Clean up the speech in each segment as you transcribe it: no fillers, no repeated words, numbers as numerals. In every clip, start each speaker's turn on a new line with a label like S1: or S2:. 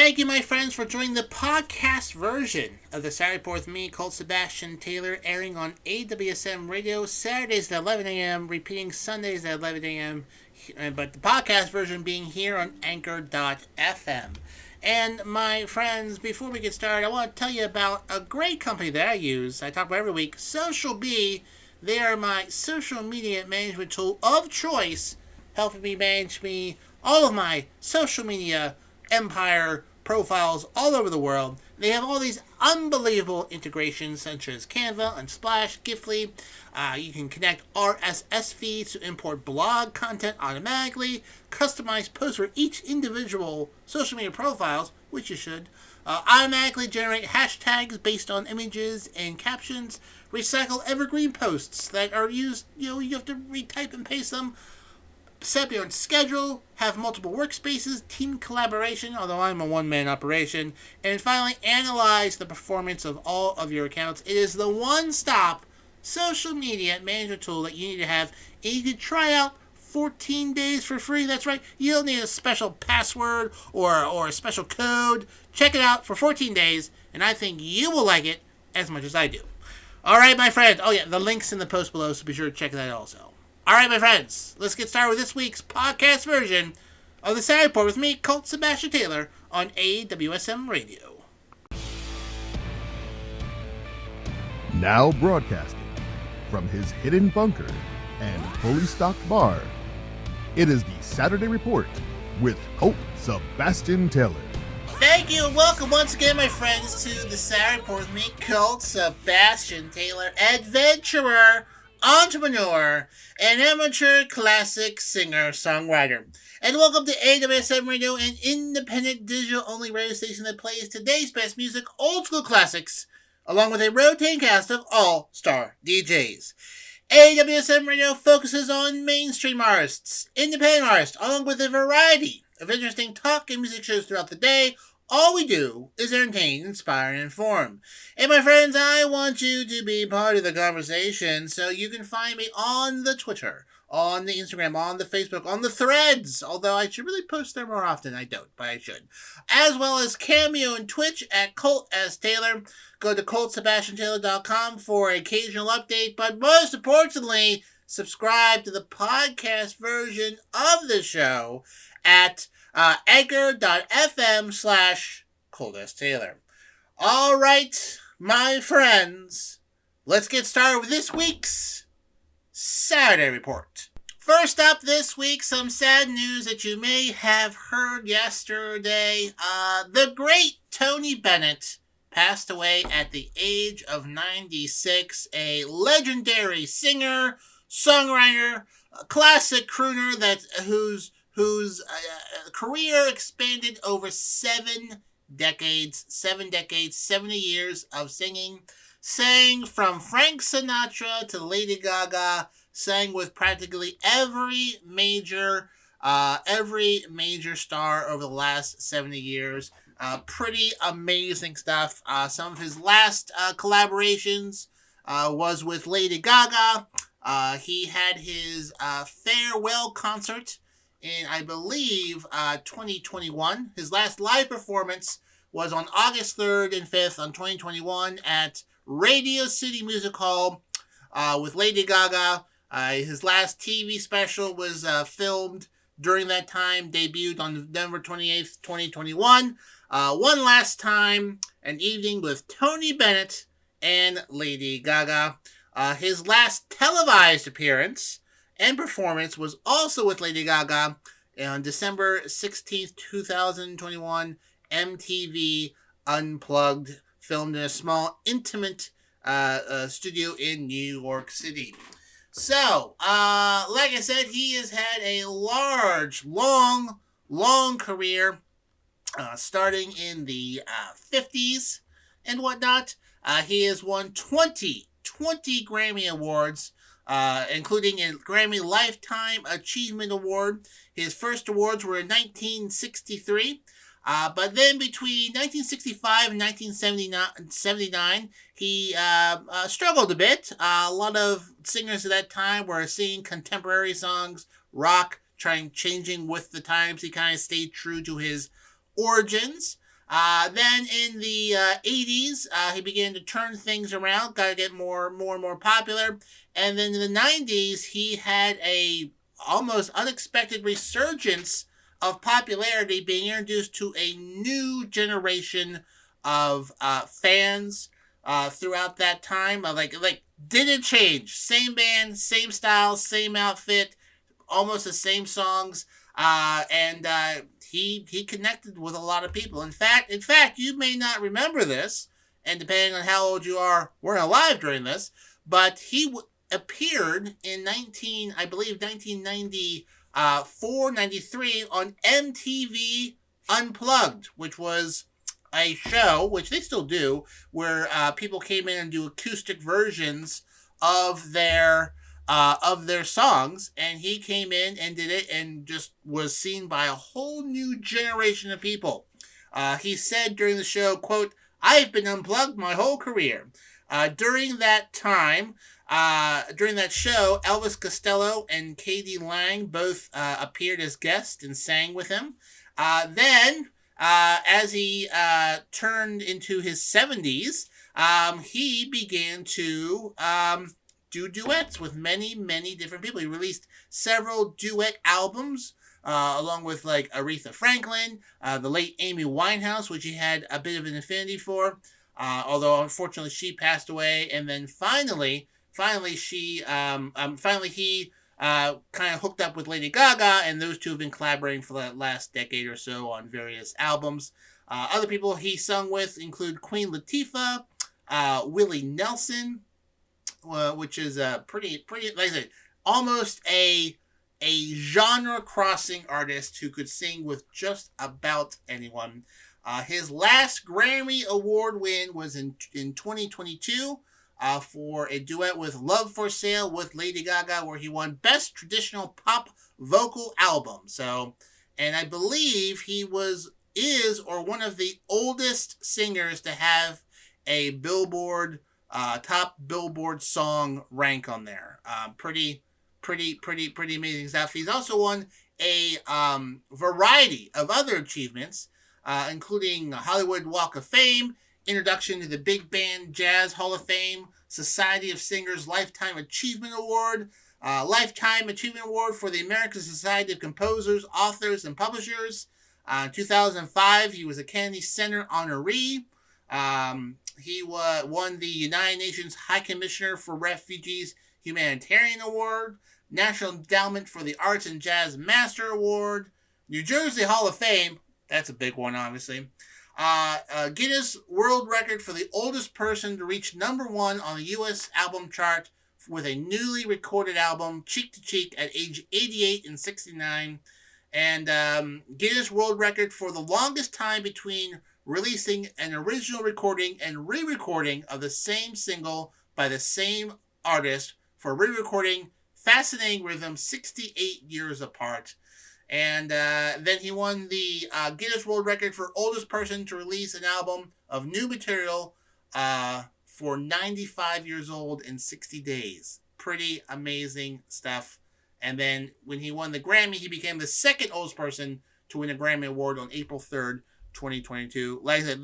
S1: Thank you, my friends, for joining the podcast version of the Saturday Report with me, Colt Sebastian Taylor, airing on AWSM Radio Saturdays at 11 a.m., repeating Sundays at 11 a.m., but the podcast version being here on Anchor.fm. And my friends, before we get started, I want to tell you about a great company that I use. I talk about every week, Social Bee. They are my social media management tool of choice, helping me manage all of my social media empire profiles all over the world. They have all these unbelievable integrations such as Canva, Unsplash, Giftly. You can connect RSS feeds to import blog content automatically, customize posts for each individual social media profiles, which you should, automatically generate hashtags based on images and captions, recycle evergreen posts that are used, you have to retype and paste them, set up your own schedule, have multiple workspaces, team collaboration, although I'm a one-man operation, and finally analyze the performance of all of your accounts. It is the one-stop social media management tool that you need to have, and you can try out 14 days for free. That's right, you don't need a special password or a special code. Check it out for 14 days, and I think you will like it as much as I do. All right, my friend. Oh yeah, the link's in the post below, so be sure to check that out also. All right, my friends, let's get started with this week's podcast version of the Saturday Report with me, Colt Sebastian Taylor, on AWSM Radio.
S2: Now broadcasting from his hidden bunker and fully stocked bar, it is the Saturday Report with Colt Sebastian Taylor.
S1: Thank you and welcome once again, my friends, to the Saturday Report with me, Colt Sebastian Taylor, adventurer, entrepreneur, and amateur classic singer-songwriter. And welcome to AWSM Radio, an independent digital-only radio station that plays today's best music, old school classics, along with a rotating cast of all-star DJs. AWSM Radio focuses on mainstream artists, independent artists, along with a variety of interesting talk and music shows throughout the day. All we do is entertain, inspire, and inform. And my friends, I want you to be part of the conversation, so you can find me on the Twitter, on the Instagram, on the Facebook, on the Threads, although I should really post there more often. I don't, but I should. As well as Cameo and Twitch at Colt S. Taylor. Go to ColtSebastianTaylor.com for occasional update, but most importantly, subscribe to the podcast version of the show at Anchor.fm/Colt S. Taylor. All right, my friends, let's get started with this week's Saturday Report. First up this week, some sad news that you may have heard yesterday. The great Tony Bennett passed away at the age of 96, a legendary singer, songwriter, classic crooner whose career expanded over 7 decades, 70 years of singing. Sang from Frank Sinatra to Lady Gaga, sang with practically every major star over the last 70 years. Pretty amazing stuff. Some of his last collaborations was with Lady Gaga. He had his farewell concert in, I believe, 2021. His last live performance was on August 3rd and 5th on 2021 at Radio City Music Hall with Lady Gaga. His last TV special was filmed during that time, debuted on November 28th, 2021. One last time, an evening with Tony Bennett and Lady Gaga. His last televised appearance and performance was also with Lady Gaga on December 16th, 2021, MTV Unplugged, filmed in a small, intimate studio in New York City. So, like I said, he has had a large, long career, starting in the 50s and whatnot. He has won 20 Grammy Awards, including a Grammy Lifetime Achievement Award. His first awards were in 1963, but then between 1965 and 1979, he struggled a bit. A lot of singers at that time were singing contemporary songs, rock, changing with the times. He kind of stayed true to his origins. Then in the 80s, he began to turn things around, got to get more and more popular. And then in the 90s, he had a almost unexpected resurgence of popularity, being introduced to a new generation of fans throughout that time. Like didn't change, same band, same style, same outfit, almost the same songs, and he connected with a lot of people. In fact, you may not remember this, and depending on how old you are, we're alive during this, but he appeared in 1994, 93 on MTV Unplugged, which was a show, which they still do, where people came in and do acoustic versions of their songs, and he came in and did it and just was seen by a whole new generation of people. He said during the show, quote, "I've been unplugged my whole career." During that time, during that show, Elvis Costello and Katie Lang both appeared as guests and sang with him. Then, as he turned into his 70s, he began to do duets with many different people. He released several duet albums, along with like Aretha Franklin, the late Amy Winehouse, which he had a bit of an affinity for, although unfortunately she passed away. And then finally he kind of hooked up with Lady Gaga, and those two have been collaborating for the last decade or so on various albums. Other people he sung with include Queen Latifah, Willie Nelson, which is a pretty, like I said, almost a genre-crossing artist who could sing with just about anyone. His last Grammy Award win was in 2022 for a duet with Love for Sale with Lady Gaga, where he won Best Traditional Pop Vocal Album. So, and I believe he is one of the oldest singers to have a Billboard top Billboard song rank on there. Pretty amazing stuff. He's also won a variety of other achievements, including Hollywood Walk of Fame, introduction to the Big Band Jazz Hall of Fame, Society of Singers Lifetime Achievement Award, Lifetime Achievement Award for the American Society of Composers, Authors, and Publishers. In 2005, he was a Kennedy Center honoree. He won the United Nations High Commissioner for Refugees Humanitarian Award, National Endowment for the Arts and Jazz Master Award, New Jersey Hall of Fame, that's a big one, obviously. Guinness World Record for the oldest person to reach #1 on the U.S. album chart with a newly recorded album, Cheek to Cheek, at age 88 and 69. And Guinness World Record for the longest time between releasing an original recording and re-recording of the same single by the same artist for re-recording Fascinating Rhythm 68 years apart. And then he won the Guinness World Record for oldest person to release an album of new material for 95 years old in 60 days. Pretty amazing stuff. And then when he won the Grammy, he became the second oldest person to win a Grammy Award on April 3rd, 2022. Like I said,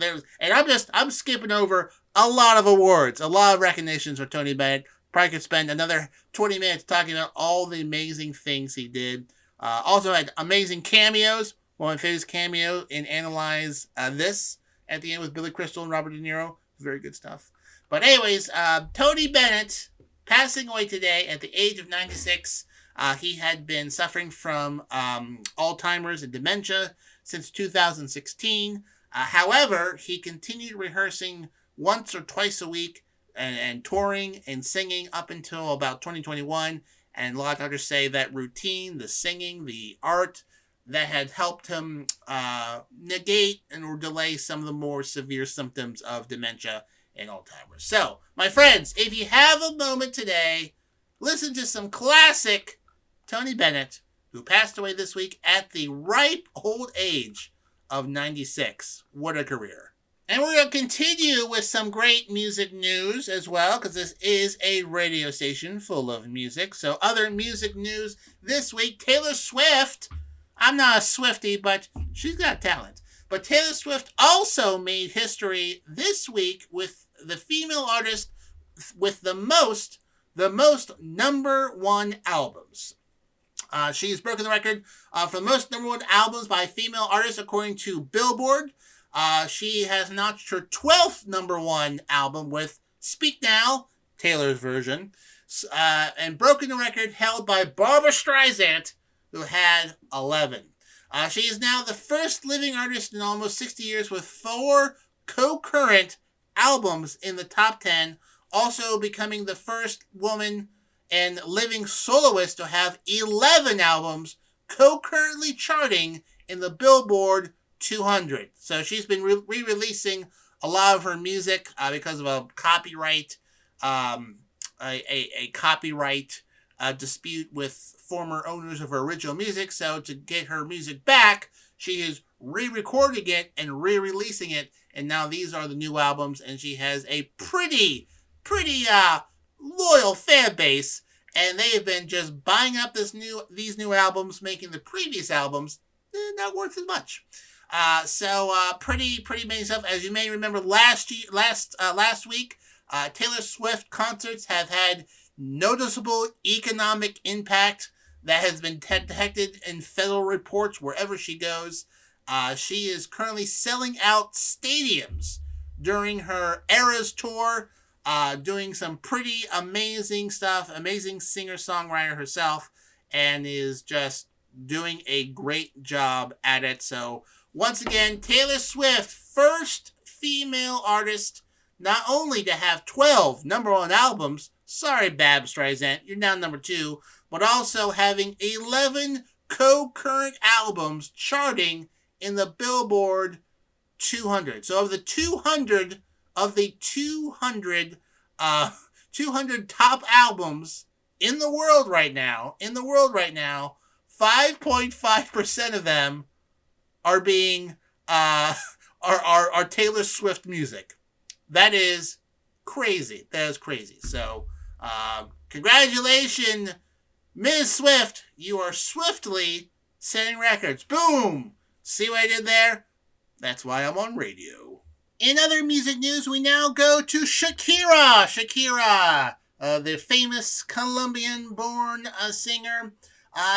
S1: I'm skipping over a lot of awards, a lot of recognitions for Tony Bennett. Probably could spend another 20 minutes talking about all the amazing things he did. Also had amazing cameos. One of my favorite cameo in Analyze This at the end with Billy Crystal and Robert De Niro. Very good stuff. But anyways, Tony Bennett passing away today at the age of 96. He had been suffering from Alzheimer's and dementia since 2016. However, he continued rehearsing once or twice a week and touring and singing up until about 2021. And a lot of doctors say that routine, the singing, the art, that had helped him negate or delay some of the more severe symptoms of dementia and Alzheimer's. So, my friends, if you have a moment today, listen to some classic Tony Bennett, who passed away this week at the ripe old age of 96. What a career. And we're going to continue with some great music news as well, because this is a radio station full of music. So other music news this week, Taylor Swift. I'm not a Swiftie, but she's got talent. But Taylor Swift also made history this week with the female artist with the most number one albums. She's broken the record for the most number one albums by a female artist according to Billboard. She has notched her 12th number one album with Speak Now, Taylor's version, and broken the record held by Barbra Streisand, who had 11. She is now the first living artist in almost 60 years with 4 concurrent albums in the top 10, also becoming the first woman and living soloist to have 11 albums concurrently charting in the Billboard 200. So she's been re-releasing a lot of her music because of a copyright copyright dispute with former owners of her original music. So to get her music back, she is re-recording it and re-releasing it. And now these are the new albums, and she has a pretty loyal fan base, and they have been just buying up these new albums, making the previous albums not worth as much. Pretty amazing stuff. As you may remember, last week, Taylor Swift concerts have had noticeable economic impact that has been detected in federal reports wherever she goes. She is currently selling out stadiums during her Eras tour, doing some pretty amazing stuff, amazing singer-songwriter herself, and is just doing a great job at it. So once again, Taylor Swift, first female artist not only to have 12 number one albums, sorry Barbra Streisand, you're now number 2, but also having 11 concurrent albums charting in the Billboard 200. So of the 200 top albums in the world right now, 5.5% of them are being are Taylor Swift music. That is crazy. So, congratulations, Ms. Swift. You are swiftly setting records. Boom! See what I did there? That's why I'm on radio. In other music news, we now go to Shakira. Shakira, the famous Colombian-born singer,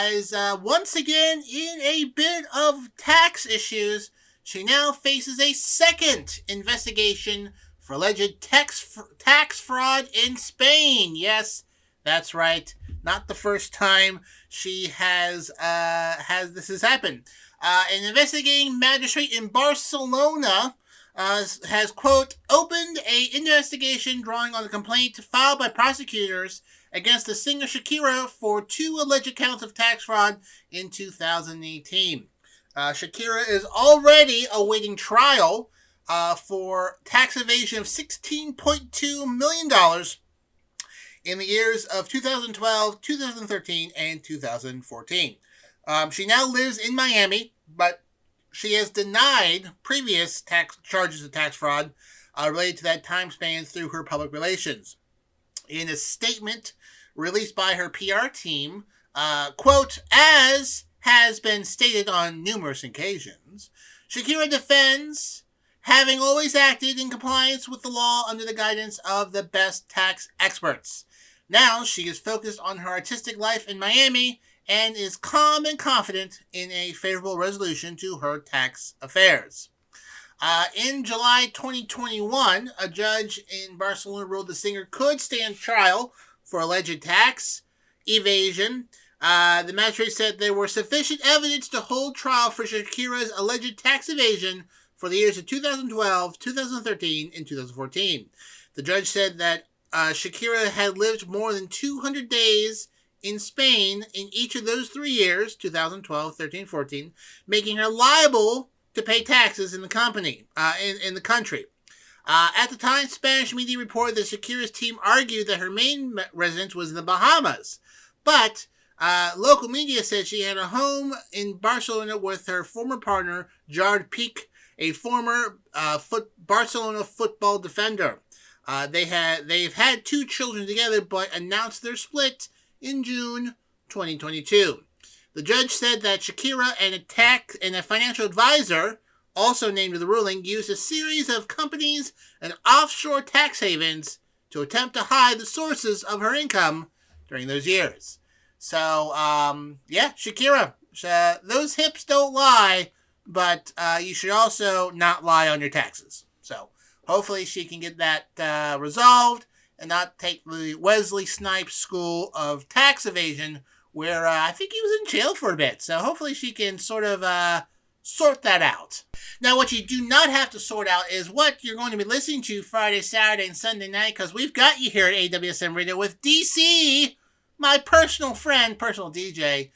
S1: is once again in a bit of tax issues. She now faces a second investigation for alleged tax fraud in Spain. Yes, that's right. Not the first time she has happened. An investigating magistrate in Barcelona has, quote, opened an investigation drawing on the complaint filed by prosecutors against the singer Shakira for 2 alleged counts of tax fraud in 2018. Shakira is already awaiting trial for tax evasion of $16.2 million in the years of 2012, 2013, and 2014. She now lives in Miami, but she has denied previous charges of tax fraud related to that time span through her public relations. In a statement released by her PR team, quote, as has been stated on numerous occasions, Shakira defends having always acted in compliance with the law under the guidance of the best tax experts. Now she is focused on her artistic life in Miami and is calm and confident in a favorable resolution to her tax affairs. In July 2021, a judge in Barcelona ruled the singer could stand trial for alleged tax evasion. The magistrate said there was sufficient evidence to hold trial for Shakira's alleged tax evasion for the years of 2012, 2013, and 2014. The judge said that Shakira had lived more than 200 days in Spain in each of those 3 years, 2012, 13, 14, making her liable to pay taxes in the country. At the time, Spanish media reported that Shakira's team argued that her main residence was in the Bahamas. But local media said she had a home in Barcelona with her former partner, Gerard Piqué, a former Barcelona football defender. They've had 2 children together, but announced their split in June 2022. The judge said that Shakira and a financial advisor also named in the ruling, used a series of companies and offshore tax havens to attempt to hide the sources of her income during those years. So, Shakira, those hips don't lie, but you should also not lie on your taxes. So, hopefully she can get that resolved and not take the Wesley Snipes School of Tax Evasion, where I think he was in jail for a bit. So, hopefully she can sort of sort that out. Now, what you do not have to sort out is what you're going to be listening to Friday, Saturday, and Sunday night, because we've got you here at AWSM Radio with DC, my personal friend, personal DJ.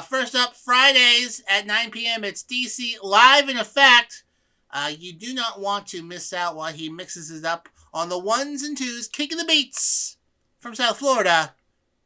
S1: First up, Fridays at 9 p.m., it's DC Live in Effect. You do not want to miss out while he mixes it up on the ones and twos, kicking the beats from South Florida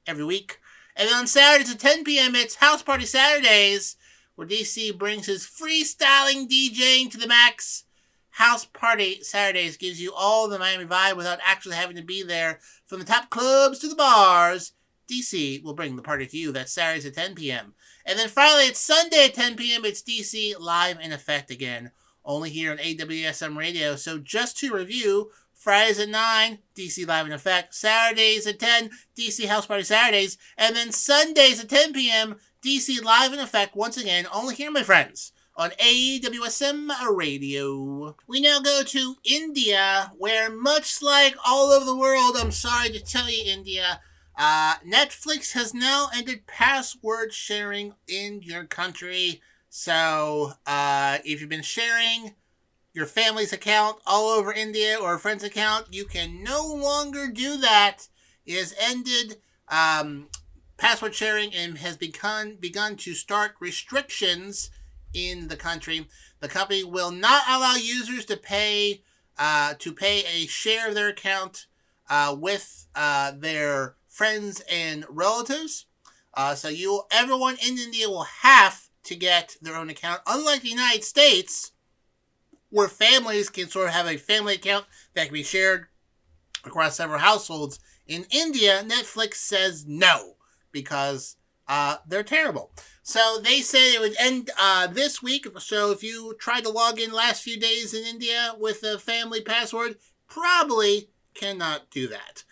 S1: every week. And then on Saturdays at 10 p.m., it's House Party Saturdays, where DC brings his freestyling DJing to the max. House Party Saturdays gives you all the Miami vibe without actually having to be there. From the top clubs to the bars, DC will bring the party to you. That's Saturdays at 10 p.m. And then finally, it's Sunday at 10 p.m. It's DC Live in Effect again, only here on AWSM Radio. So just to review, Fridays at 9, DC Live in Effect. Saturdays at 10, DC House Party Saturdays. And then Sundays at 10 p.m., DC Live in Effect once again, only here, my friends, on AWSM Radio. We now go to India, where much like all over the world, I'm sorry to tell you, India, Netflix has now ended password sharing in your country. So, if you've been sharing your family's account all over India or a friend's account, you can no longer do that. It has ended password sharing and has begun to start restrictions in the country. The company will not allow users to pay a share of their account with their friends and relatives. So everyone in India will have to get their own account. Unlike the United States, where families can sort of have a family account that can be shared across several households, in India, Netflix says no, because they're terrible. So they said it would end this week. So if you tried to log in last few days in India with a family password, probably cannot do that.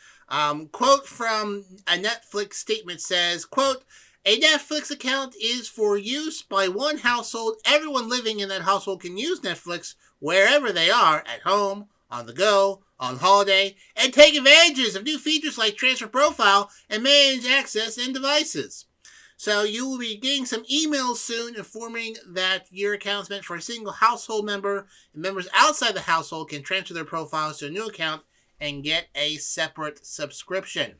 S1: Quote from a Netflix statement says, quote, "A Netflix account is for use by one household. Everyone living in that household can use Netflix wherever they are, at home, on the go, on holiday, and take advantages of new features like transfer profile and manage access and devices." So you will be getting some emails soon informing that your account is meant for a single household member, and members outside the household can transfer their profiles to a new account and get a separate subscription.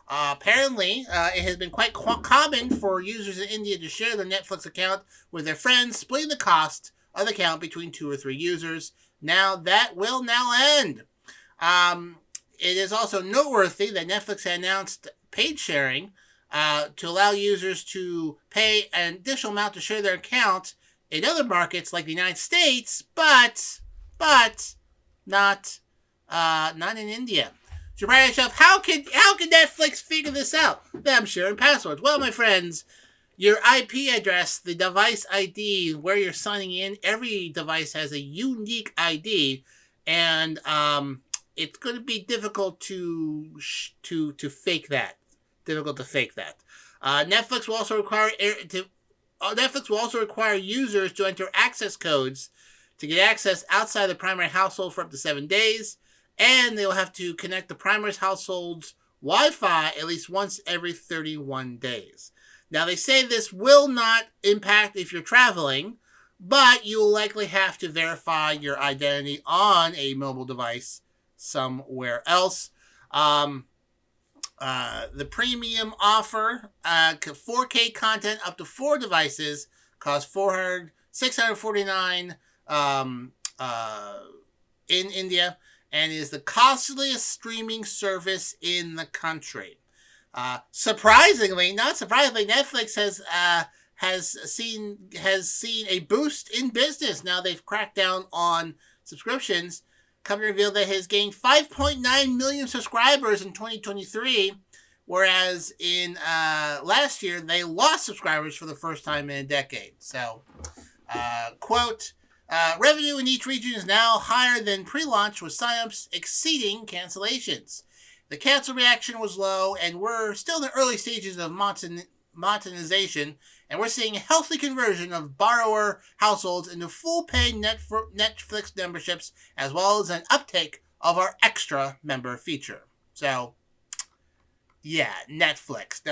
S1: Apparently, it has been quite common for users in India to share their Netflix account with their friends, splitting the cost of the account between 2 or 3 users. Now, that will now end. It is also noteworthy that Netflix had announced paid sharing to allow users to pay an additional amount to share their account in other markets like the United States, but not in India. So you're asking yourself, how could Netflix figure this out? That I'm sharing passwords. Well, my friends, your IP address, the device ID, where you're signing in, every device has a unique ID, and it's going to be difficult to fake that. Netflix will also require users to enter access codes to get access outside the primary household for up to 7 days, and they will have to connect the primary household's Wi-Fi at least once every 31 days. Now, they say this will not impact if you're traveling, but you will likely have to verify your identity on a mobile device somewhere else. The premium offer, 4K content up to 4 devices, costs $649 in India, and is the costliest streaming service in the country. Not surprisingly, Netflix has seen a boost in business. Now they've cracked down on subscriptions. Company revealed that it has gained 5.9 million subscribers in 2023, whereas in last year they lost subscribers for the first time in a decade. So, quote, Revenue in each region is now higher than pre-launch, with signups exceeding cancellations. The cancel reaction was low, and we're still in the early stages of monetization, and we're seeing a healthy conversion of borrower households into full-pay Netflix memberships, as well as an uptake of our extra member feature. So, yeah, Netflix.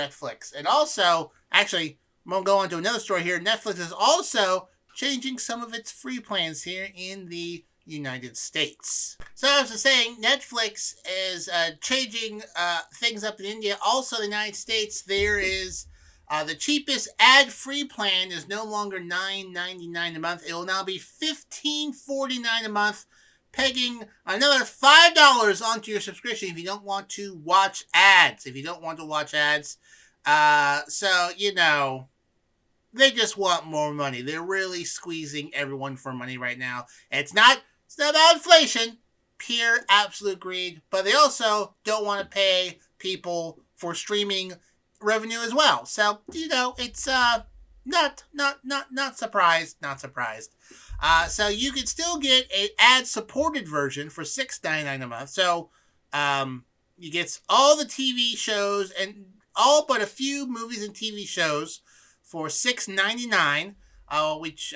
S1: And also, actually, I'm going to go on to another story here. Netflix is also changing some of its free plans here in the United States. So as I was saying, Netflix is changing things up in India. Also in the United States, there is the cheapest ad-free plan is no longer $9.99 a month. It will now be $15.49 a month, pegging another $5 onto your subscription if you don't want to watch ads. So, you know, they just want more money. They're really squeezing everyone for money right now. It's not about inflation, pure absolute greed, but they also don't want to pay people for streaming revenue as well. So, you know, it's not surprised. So you can still get an ad-supported version for $6.99 a month. So you get all the TV shows and all but a few movies and TV shows for $6.99, which,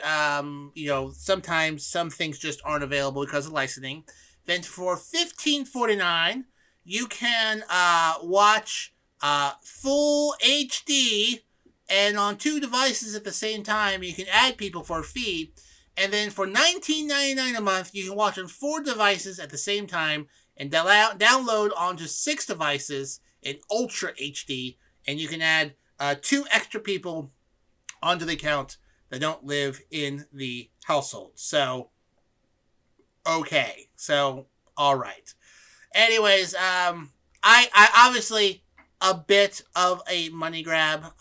S1: you know, sometimes some things just aren't available because of licensing. Then for $15.49, you can watch full HD and on 2 devices at the same time. You can add people for a fee. And then for $19.99 a month, you can watch on 4 devices at the same time and download onto 6 devices in Ultra HD. And you can add 2 extra people onto the account that don't live in the household. So, okay. So, all right. Anyways, I obviously a bit of a money grab.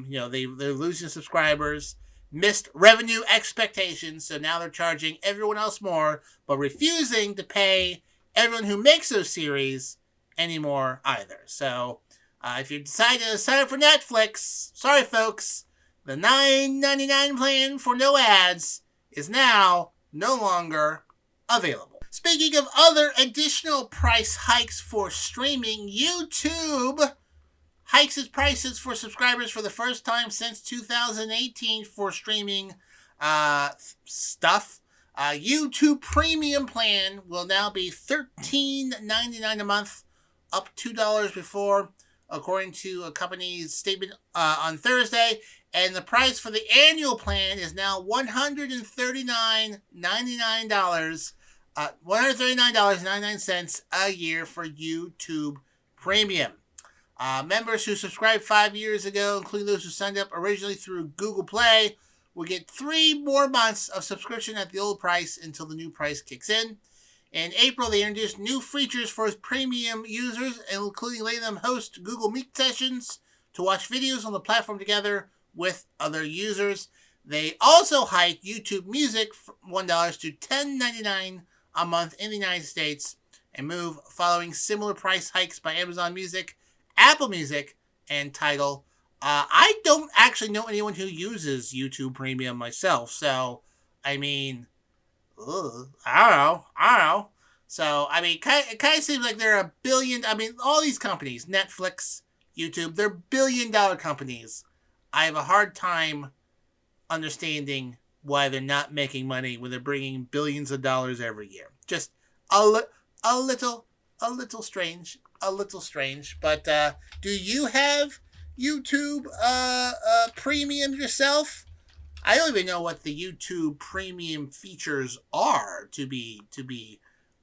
S1: You know, they're losing subscribers, missed revenue expectations, so now they're charging everyone else more, but refusing to pay everyone who makes those series anymore either. So, if you decide to sign up for Netflix, sorry folks, the $9.99 plan for no ads is now no longer available. Speaking of other additional price hikes for streaming, YouTube hikes its prices for subscribers for the first time since 2018 for streaming stuff. YouTube Premium plan will now be $13.99 a month, up $2 before, according to a company's statement on Thursday. And the price for the annual plan is now $139.99. $139.99 a year for YouTube Premium. Members who subscribed 5 years ago, including those who signed up originally through Google Play, will get 3 more months of subscription at the old price until the new price kicks in. In April, they introduced new features for premium users, including letting them host Google Meet sessions to watch videos on the platform together with other users. They also hiked YouTube Music from $1 to $10.99 a month in the United States, and move following similar price hikes by Amazon Music, Apple Music, and Tidal. I don't actually know anyone who uses YouTube Premium myself, so, I mean, I don't know. So, I mean, it kind of seems like they're a billion, I mean, all these companies, Netflix, YouTube, they're billion-dollar companies. I have a hard time understanding why they're not making money when they're bringing billions of dollars every year. Just a little strange. But do you have YouTube Premium yourself? I don't even know what the YouTube Premium features are, to be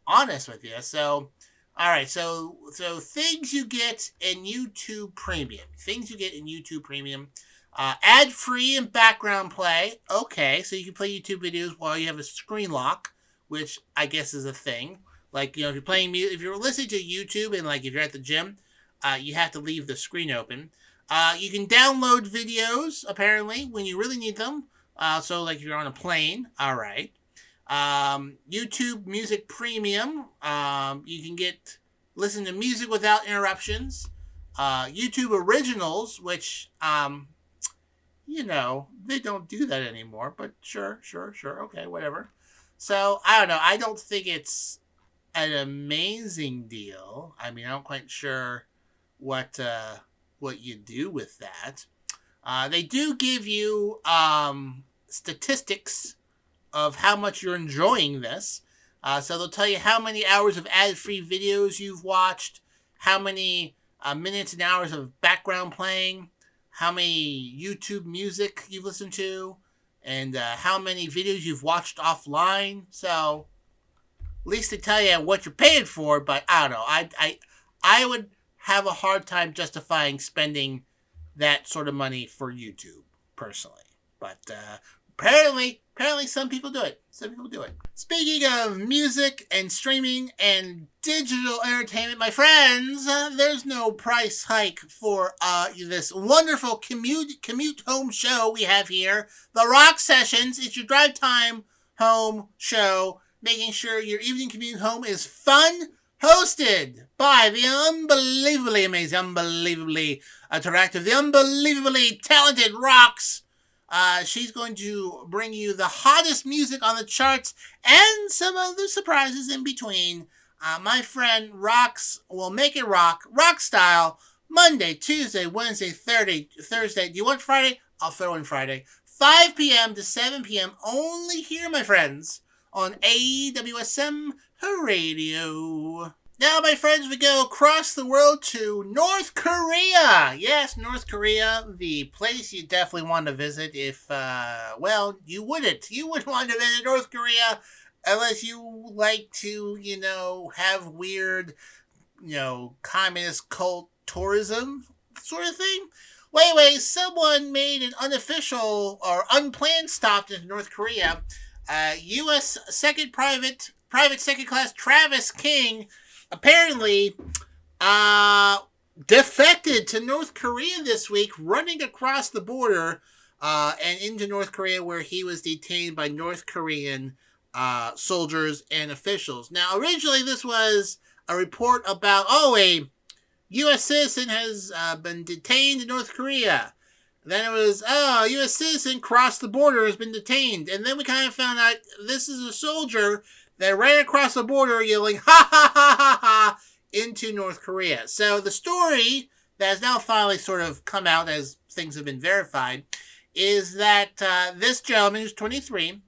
S1: honest with you. So, all right. So things you get in YouTube Premium. Ad-free and background play. Okay, so you can play YouTube videos while you have a screen lock, which I guess is a thing. Like, you know, if you're listening to YouTube and, like, if you're at the gym, you have to leave the screen open. You can download videos, apparently, when you really need them. So, like, if you're on a plane, all right. YouTube Music Premium. You can listen to music without interruptions. YouTube Originals, which, you know, they don't do that anymore, but sure, okay, whatever. So, I don't know. I don't think it's an amazing deal. I mean, I'm not quite sure what you do with that. They do give you statistics of how much you're enjoying this. So they'll tell you how many hours of ad-free videos you've watched, how many minutes and hours of background playing, how many YouTube music you've listened to, and how many videos you've watched offline. So at least they tell you what you're paying for. But I don't know. I would have a hard time justifying spending that sort of money for YouTube personally. But apparently some people do it. Speaking of music and streaming and digital entertainment, my friends, there's no price hike for this wonderful commute home show we have here, the Rock Sessions. It's your drive time home show, making sure your evening commute home is fun. Hosted by the unbelievably amazing, unbelievably attractive, the unbelievably talented Rox. She's going to bring you the hottest music on the charts and some other surprises in between. My friend Rox will make it rock style, Monday, Tuesday, Wednesday, Thursday. Do you want Friday? I'll throw in Friday. 5 p.m. to 7 p.m. only here, my friends, on AWSM Radio. Now, my friends, we go across the world to North Korea. Yes, North Korea, the place you definitely want to visit if, you wouldn't. You wouldn't want to visit North Korea unless you like to, have weird, communist cult tourism sort of thing. Well, anyway, someone made an unofficial or unplanned stop in North Korea. U.S. Private Second Class Travis King apparently defected to North Korea this week, running across the border and into North Korea, where he was detained by North Korean soldiers and officials. Now, originally this was a report about, a U.S. citizen has been detained in North Korea. Then it was, a U.S. citizen crossed the border, has been detained. And then we kind of found out this is a soldier that ran across the border yelling, ha, ha, ha, ha, ha, into North Korea. So the story that has now finally sort of come out as things have been verified is that this gentleman, who's 23,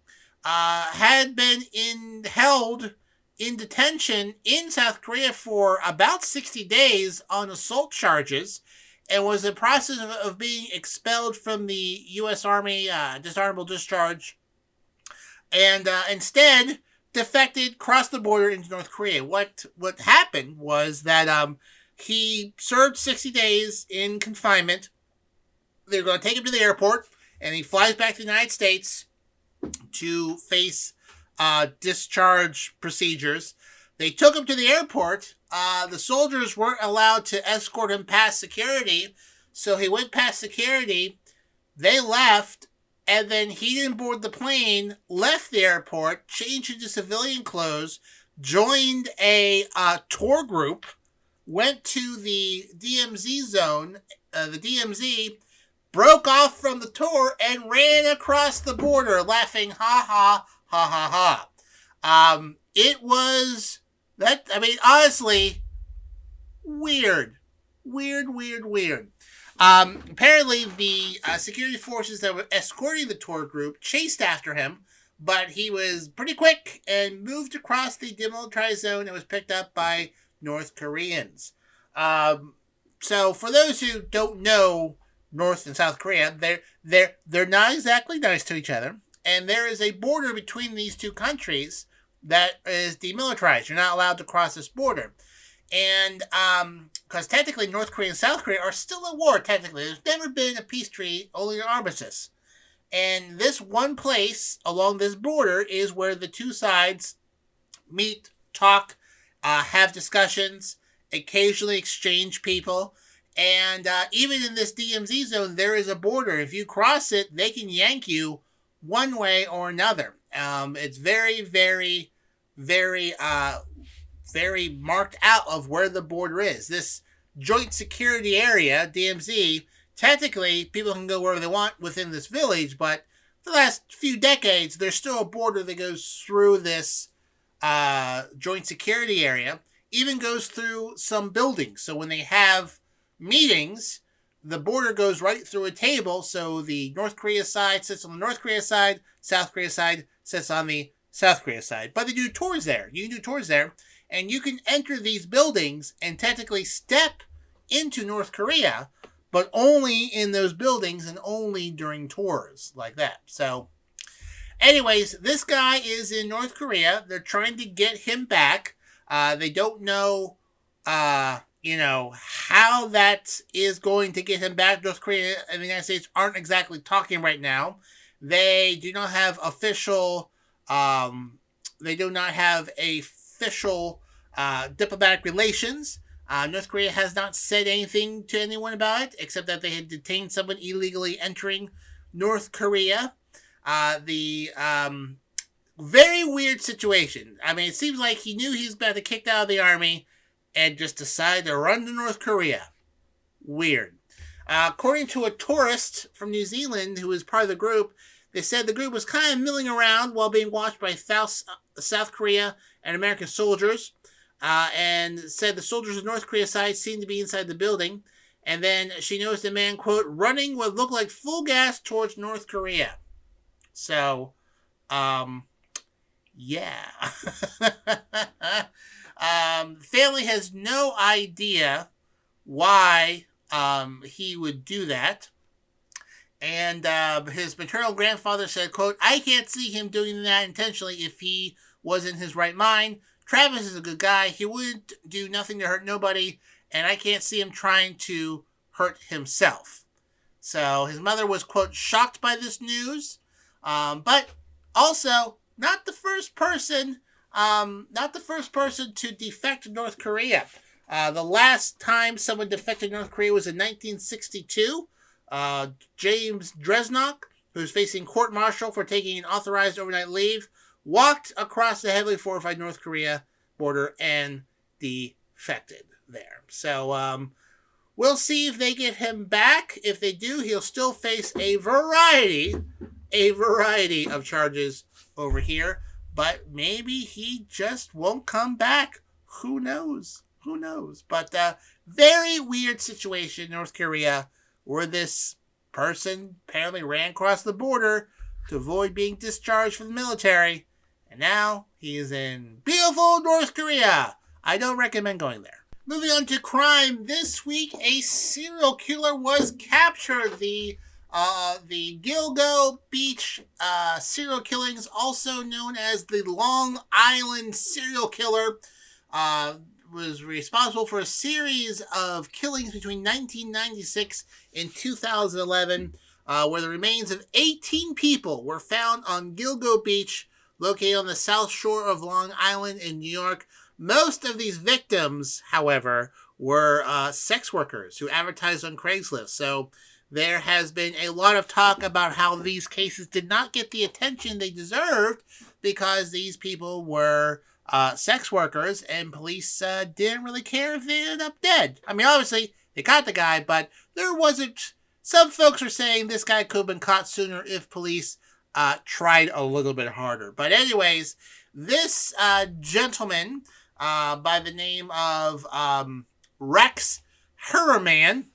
S1: had been held in detention in South Korea for about 60 days on assault charges, and was in the process of being expelled from the U.S. Army dishonorable discharge, and instead defected, crossed the border into North Korea. What happened was that he served 60 days in confinement. They're going to take him to the airport, and he flies back to the United States to face discharge procedures. They took him to the airport. The soldiers weren't allowed to escort him past security, so he went past security. They left, and then he didn't board the plane, left the airport, changed into civilian clothes, joined a tour group, went to the DMZ zone, the DMZ, broke off from the tour, and ran across the border, laughing, ha, ha, ha, ha, ha. It was... honestly, weird. Apparently, the security forces that were escorting the tour group chased after him, but he was pretty quick and moved across the demilitarized zone and was picked up by North Koreans. So, for those who don't know North and South Korea, they're not exactly nice to each other, and there is a border between these two countries that is demilitarized. You're not allowed to cross this border. And because technically North Korea and South Korea are still at war, technically. There's never been a peace treaty, only an armistice. And this one place along this border is where the two sides meet, talk, have discussions, occasionally exchange people. And even in this DMZ zone, there is a border. If you cross it, they can yank you one way or another. It's very, very, very, very marked out of where the border is. This joint security area, DMZ, technically people can go wherever they want within this village, but the last few decades, there's still a border that goes through this joint security area, even goes through some buildings. So when they have meetings, the border goes right through a table. So the North Korea side sits on the North Korea side, South Korea side sits on the South Korea side. But they do tours there. You can do tours there, and you can enter these buildings and technically step into North Korea, but only in those buildings and only during tours like that. So anyways, this guy is in North Korea. They're trying to get him back. They don't know, how that is going to get him back. North Korea and the United States aren't exactly talking right now. They do not have official, diplomatic relations. North Korea has not said anything to anyone about it, except that they had detained someone illegally entering North Korea. The very weird situation. I mean, it seems like he knew he was about to get kicked out of the army and just decided to run to North Korea. Weird. According to a tourist from New Zealand who was part of the group, they said the group was kind of milling around while being watched by South Korea and American soldiers, and said the soldiers of North Korea side seemed to be inside the building. And then she noticed a man, quote, running what looked like full gas towards North Korea. So, yeah. Family has no idea why he would do that. And his maternal grandfather said, quote, I can't see him doing that intentionally if he was in his right mind. Travis is a good guy. He wouldn't do nothing to hurt nobody, and I can't see him trying to hurt himself. So his mother was, quote, shocked by this news, but also not the first person to defect to North Korea. The last time someone defected to North Korea was in 1962. James Dresnock, who's facing court-martial for taking an authorized overnight leave, walked across the heavily fortified North Korea border and defected there. So we'll see if they get him back. If they do, he'll still face a variety of charges over here. But maybe he just won't come back. Who knows? But very weird situation in North Korea where this person apparently ran across the border to avoid being discharged from the military. And now he is in beautiful North Korea. I don't recommend going there. Moving on to crime. This week, a serial killer was captured. The Gilgo Beach serial killings, also known as the Long Island serial killer, was responsible for a series of killings between 1996 and 2011, where the remains of 18 people were found on Gilgo Beach, located on the south shore of Long Island in New York. Most of these victims, however, were sex workers who advertised on Craigslist. So there has been a lot of talk about how these cases did not get the attention they deserved because these people were sex workers, and police didn't really care if they ended up dead. I mean, obviously, they caught the guy, but there wasn't... Some folks are saying this guy could have been caught sooner if police tried a little bit harder. But anyways, this gentleman by the name of Rex Herrmann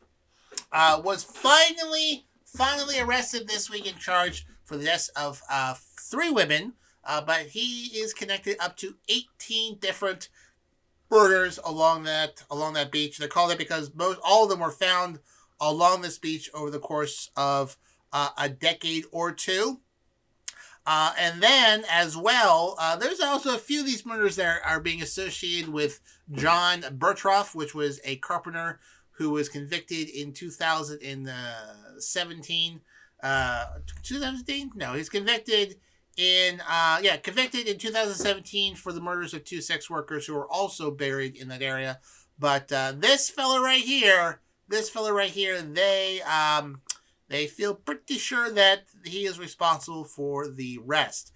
S1: was finally arrested this week and charged for the deaths of 3 women. But he is connected up to 18 different murders along that beach. They call it because all of them were found along this beach over the course of a decade or two. And then, as well, there's also a few of these murders that are being associated with John Bertroff, which was a carpenter who was convicted in 2017. 2017? No, he's convicted in 2017 for the murders of 2 sex workers who were also buried in that area. But this fella right here, they feel pretty sure that he is responsible for the rest.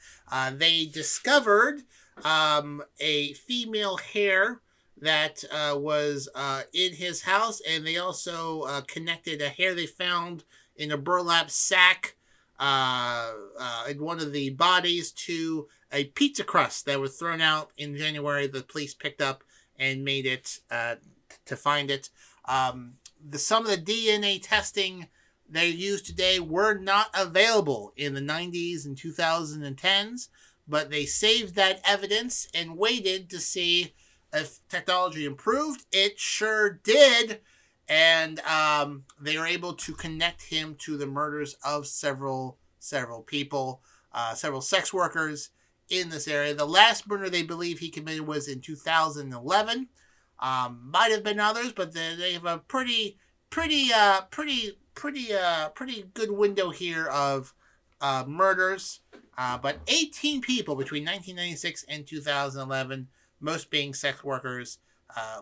S1: They discovered a female hair that was in his house, and they also connected a hair they found in a burlap sack in one of the bodies to a pizza crust that was thrown out in January. The police picked up and made it to find it. Some of the DNA testing they use today were not available in the 90s and 2010s, but they saved that evidence and waited to see if technology improved. It sure did, and they were able to connect him to the murders of several people, several sex workers in this area. The last murder they believe he committed was in 2011. Might have been others, but they have a pretty good window here of murders. But 18 people between 1996 and 2011, most being sex workers.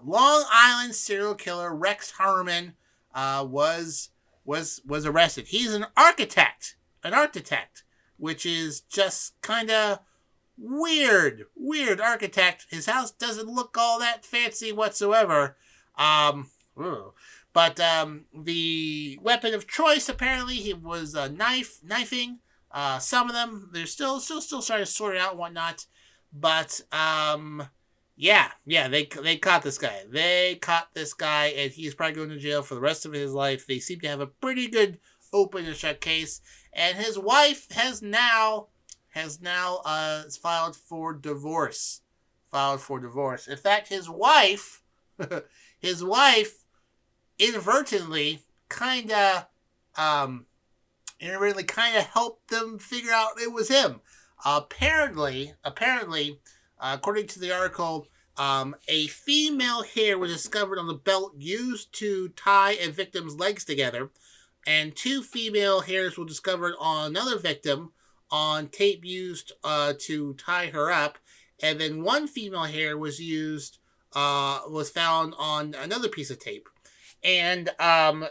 S1: Long Island serial killer Rex Harmon was arrested. He's an architect, which is just kind of weird architect. His house doesn't look all that fancy whatsoever. But the weapon of choice, apparently, he was knifing. Some of them, they're still trying to sort it out and whatnot. But they caught this guy. And he's probably going to jail for the rest of his life. They seem to have a pretty good open and shut case. And his wife has now filed for divorce. In fact, his wife inadvertently kind of helped them figure out it was him. Apparently, according to the article, a female hair was discovered on the belt used to tie a victim's legs together, and 2 female hairs were discovered on another victim on tape used to tie her up, and then 1 female hair was found on another piece of tape. And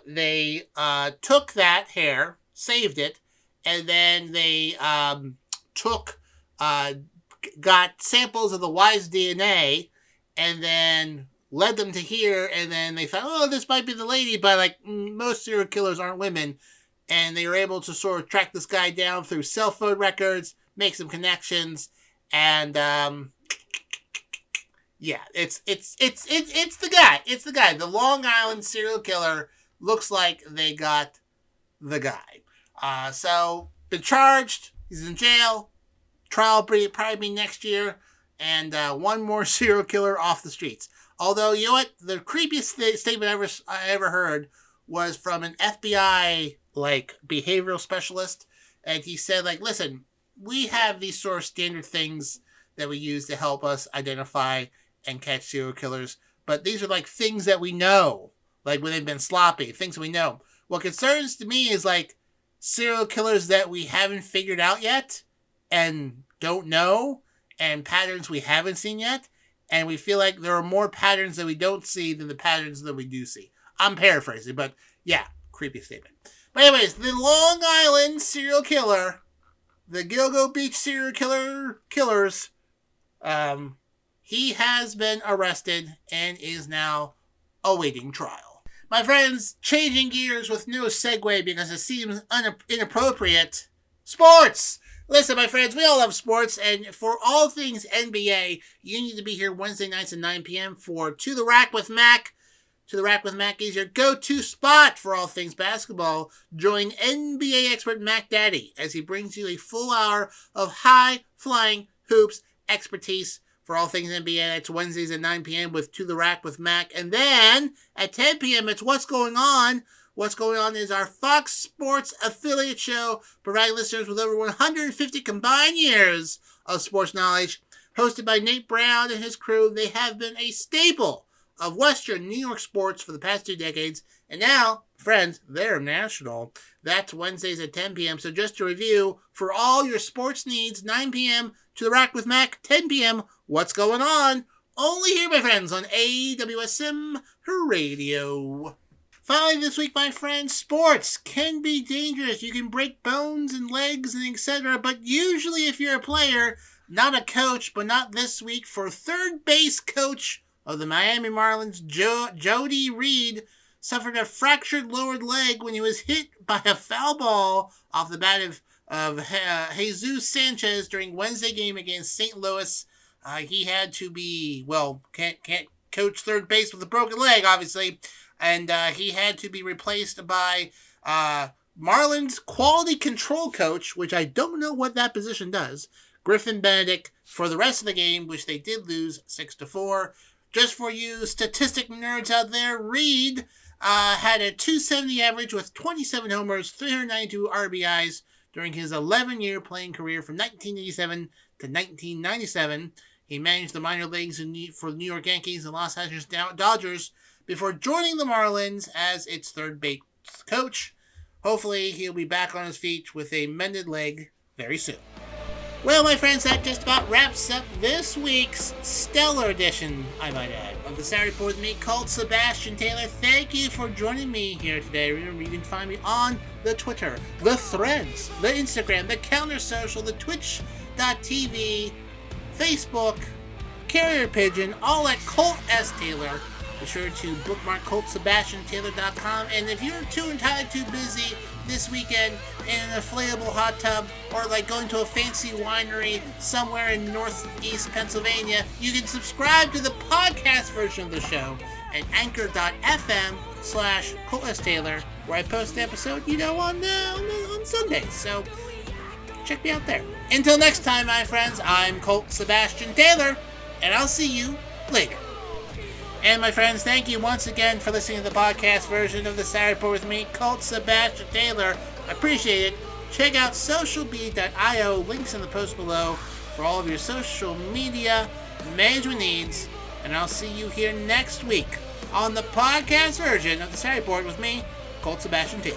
S1: they took that hair, saved it, and then they got samples of the wife's DNA, and then led them to here, and then they found, oh, this might be the lady, but like most serial killers aren't women, and they were able to sort of track this guy down through cell phone records, make some connections, and it's the guy. It's the guy. The Long Island serial killer looks like they got the guy. So been charged. He's in jail. Trial probably be next year, and 1 more serial killer off the streets. Although, you know what? The creepiest statement I ever heard was from an FBI behavioral specialist, and he said, listen, we have these sort of standard things that we use to help us identify and catch serial killers, but these are things that we know, when they've been sloppy, things that we know. What concerns to me is serial killers that we haven't figured out yet and don't know, and patterns we haven't seen yet, and we feel like there are more patterns that we don't see than the patterns that we do see. I'm paraphrasing, but yeah, creepy statement. But anyways, the Long Island serial killer, the Gilgo Beach serial killers, he has been arrested and is now awaiting trial. My friends, changing gears with no segue because it seems inappropriate. Sports! Listen, my friends, we all love sports, and for all things NBA, you need to be here Wednesday nights at 9 p.m. for To the Rack with Mac. To the Rack with Mac is your go-to spot for all things basketball. Join NBA expert Mac Daddy as he brings you a full hour of high-flying hoops expertise for all things NBA. It's Wednesdays at 9 p.m. with To the Rack with Mac. And then at 10 p.m., it's What's Going On. What's Going On is our Fox Sports affiliate show, providing listeners with over 150 combined years of sports knowledge. Hosted by Nate Brown and his crew, they have been a staple of Western New York sports for the past 2 decades. And now, friends, they're national. That's Wednesdays at 10 p.m. So just to review, for all your sports needs, 9 p.m. To the Rack with Mac, 10 p.m. What's Going On? Only here, my friends, on AWSM Radio. Finally, this week, my friends, sports can be dangerous. You can break bones and legs and etc. But usually, if you're a player, not a coach, but not this week, for third base coach of the Miami Marlins, Jody Reed, suffered a fractured lower leg when he was hit by a foul ball off the bat of of Jesus Sanchez during Wednesday game against St. Louis. He had to be, can't coach third base with a broken leg, obviously, and he had to be replaced by Marlins quality control coach, which I don't know what that position does, Griffin Benedict, for the rest of the game, which they did lose 6-4. Just for you statistic nerds out there, Reed had a .270 average with 27 homers, 392 RBIs during his 11-year playing career from 1987 to 1997. He managed the minor leagues for the New York Yankees and Los Angeles Dodgers before joining the Marlins as its third base coach. Hopefully, he'll be back on his feet with a mended leg very soon. Well, my friends, that just about wraps up this week's stellar edition, I might add, of the Saturday Report with me, Colt Sebastian Taylor. Thank you for joining me here today. Remember, you can find me on the Twitter, the Threads, the Instagram, the Counter Social, the Twitch.tv, Facebook, Carrier Pigeon, all at Colt S. Taylor. Be sure to bookmark ColtSebastianTaylor.com. And if you're entirely too busy this weekend in an inflatable hot tub or like going to a fancy winery somewhere in northeast Pennsylvania, you can subscribe to the podcast version of the show at anchor.fm/Colt S. Taylor, where I post the episode, on Sundays. So check me out there. Until next time, my friends, I'm Colt Sebastian Taylor, and I'll see you later. And my friends, thank you once again for listening to the podcast version of the Saturday Report with me, Colt Sebastian Taylor. I appreciate it. Check out socialbeat.io, links in the post below, for all of your social media management needs. And I'll see you here next week on the podcast version of the Saturday Report with me, Colt Sebastian Taylor.